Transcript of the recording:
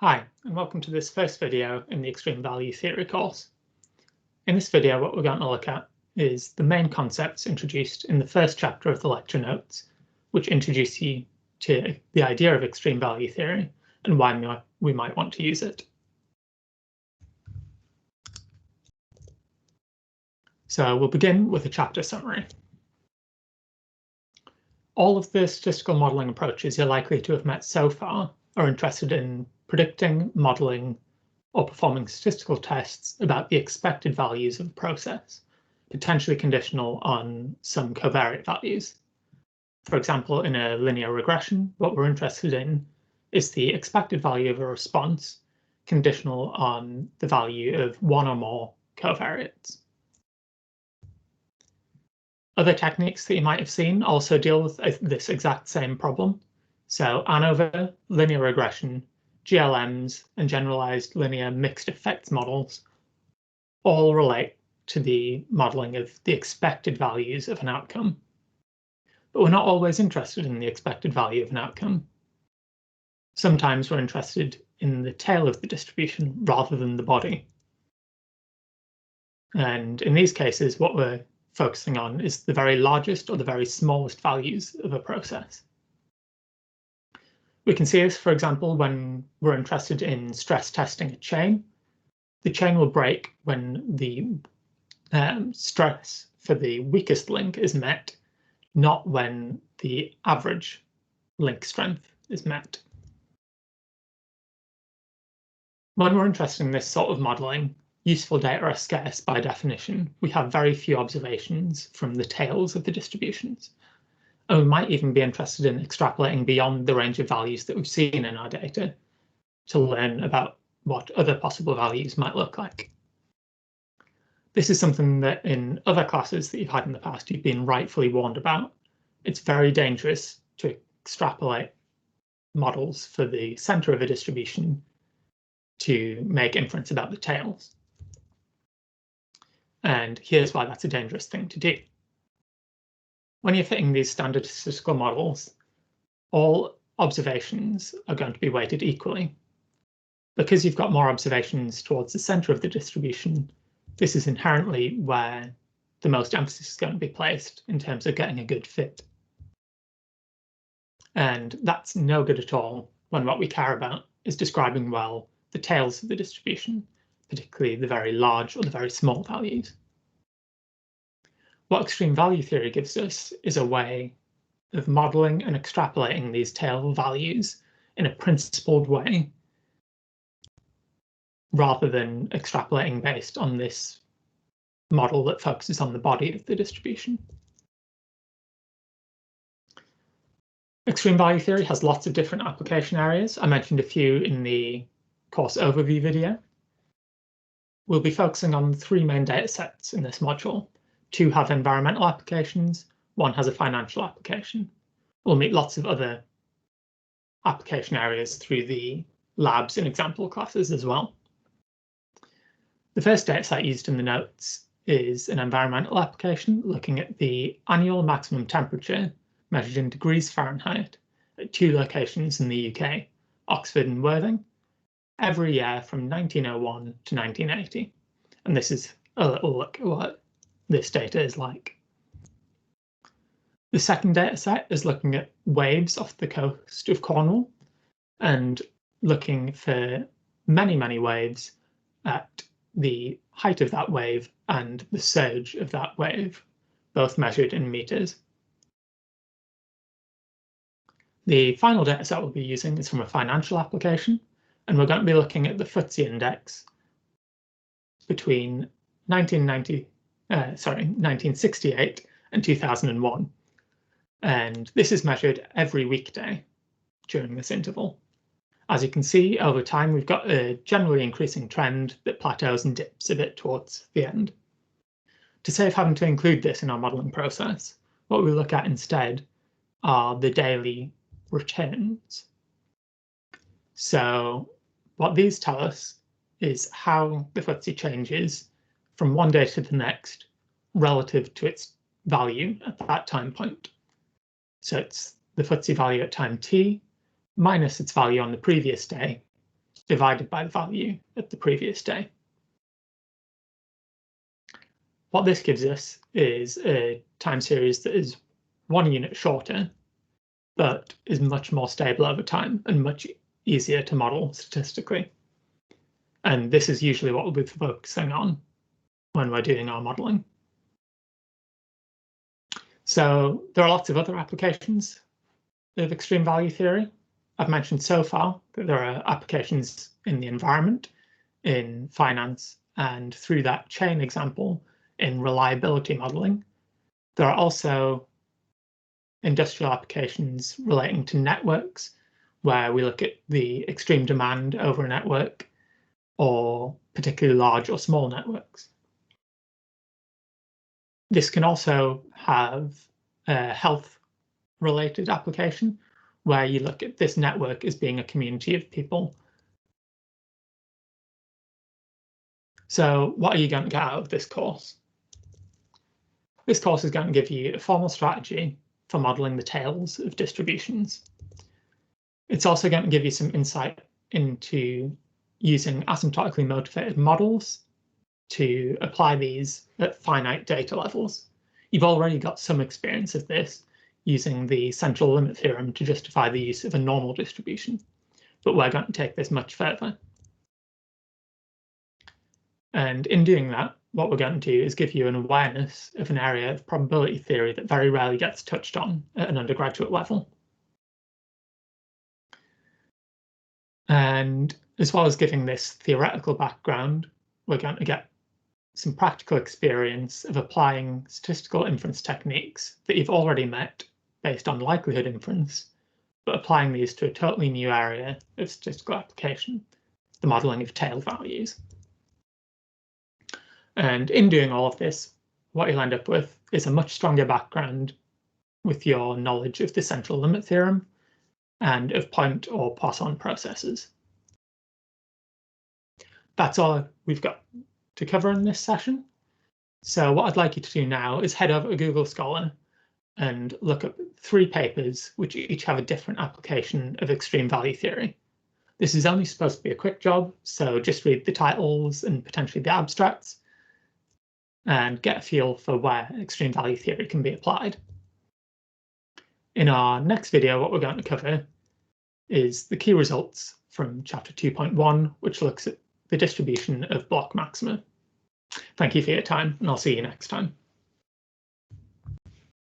Hi, and welcome to this first video in the Extreme Value Theory course. In this video, what we're going to look at is the main concepts introduced in the first chapter of the lecture notes, which introduce you to the idea of extreme value theory and why we might want to use it. So we'll begin with a chapter summary. All of the statistical modelling approaches you're likely to have met so far are interested in predicting, modelling, or performing statistical tests about the expected values of a process, potentially conditional on some covariate values. For example, in a linear regression, what we're interested in is the expected value of a response conditional on the value of one or more covariates. Other techniques that you might have seen also deal with this exact same problem. So ANOVA, linear regression, GLMs, and generalized linear mixed effects models all relate to the modeling of the expected values of an outcome. But we're not always interested in the expected value of an outcome. Sometimes we're interested in the tail of the distribution rather than the body. And in these cases, what we're focusing on is the very largest or the very smallest values of a process. We can see this, for example, when we're interested in stress testing a chain. The chain will break when the stress for the weakest link is met, not when the average link strength is met. When we're interested in this sort of modelling, useful data are scarce by definition. We have very few observations from the tails of the distributions. And we might even be interested in extrapolating beyond the range of values that we've seen in our data to learn about what other possible values might look like. This is something that in other classes that you've had in the past, you've been rightfully warned about. It's very dangerous to extrapolate models for the center of a distribution to make inference about the tails. And here's why that's a dangerous thing to do. When you're fitting these standard statistical models, all observations are going to be weighted equally. Because you've got more observations towards the center of the distribution, this is inherently where the most emphasis is going to be placed in terms of getting a good fit. And that's no good at all when what we care about is describing well the tails of the distribution, particularly the very large or the very small values. What extreme value theory gives us is a way of modeling and extrapolating these tail values in a principled way, rather than extrapolating based on this model that focuses on the body of the distribution. Extreme value theory has lots of different application areas. I mentioned a few in the course overview video. We'll be focusing on three main data sets in this module. Two have environmental applications, one has a financial application. We'll meet lots of other application areas through the labs and example classes as well. The first dataset used in the notes is an environmental application looking at the annual maximum temperature measured in degrees Fahrenheit at two locations in the UK, Oxford and Worthing, every year from 1901 to 1980. And this is a little look at what this data is like. The second data set is looking at waves off the coast of Cornwall and looking for many, many waves at the height of that wave and the surge of that wave, both measured in meters. The final data set we'll be using is from a financial application, and we're going to be looking at the FTSE index between 1968 and 2001. And this is measured every weekday during this interval. As you can see, over time, we've got a generally increasing trend that plateaus and dips a bit towards the end. To save having to include this in our modeling process, what we look at instead are the daily returns. So what these tell us is how the FTSE changes from one day to the next relative to its value at that time point. So it's the FTSE value at time t minus its value on the previous day divided by the value at the previous day. What this gives us is a time series that is 1 unit shorter, but is much more stable over time and much easier to model statistically. And this is usually what we'll be focusing on when we're doing our modeling. So there are lots of other applications of extreme value theory. I've mentioned so far that there are applications in the environment, in finance, and through that chain example in reliability modeling. There are also industrial applications relating to networks, where we look at the extreme demand over a network, or particularly large or small networks. This can also have a health-related application, where you look at this network as being a community of people. So what are you going to get out of this course? This course is going to give you a formal strategy for modeling the tails of distributions. It's also going to give you some insight into using asymptotically motivated models to apply these at finite data levels. You've already got some experience of this using the central limit theorem to justify the use of a normal distribution, but we're going to take this much further. And in doing that, what we're going to do is give you an awareness of an area of probability theory that very rarely gets touched on at an undergraduate level. And as well as giving this theoretical background, we're going to get some practical experience of applying statistical inference techniques that you've already met based on likelihood inference, but applying these to a totally new area of statistical application, the modeling of tail values. And in doing all of this, what you'll end up with is a much stronger background with your knowledge of the central limit theorem and of point or Poisson processes. That's all we've got to cover in this session. So what I'd like you to do now is head over to Google Scholar and look up 3 papers which each have a different application of extreme value theory. This is only supposed to be a quick job, so just read the titles and potentially the abstracts and get a feel for where extreme value theory can be applied. In our next video, what we're going to cover is the key results from chapter 2.1, which looks at the distribution of block maxima. Thank you for your time, and I'll see you next time.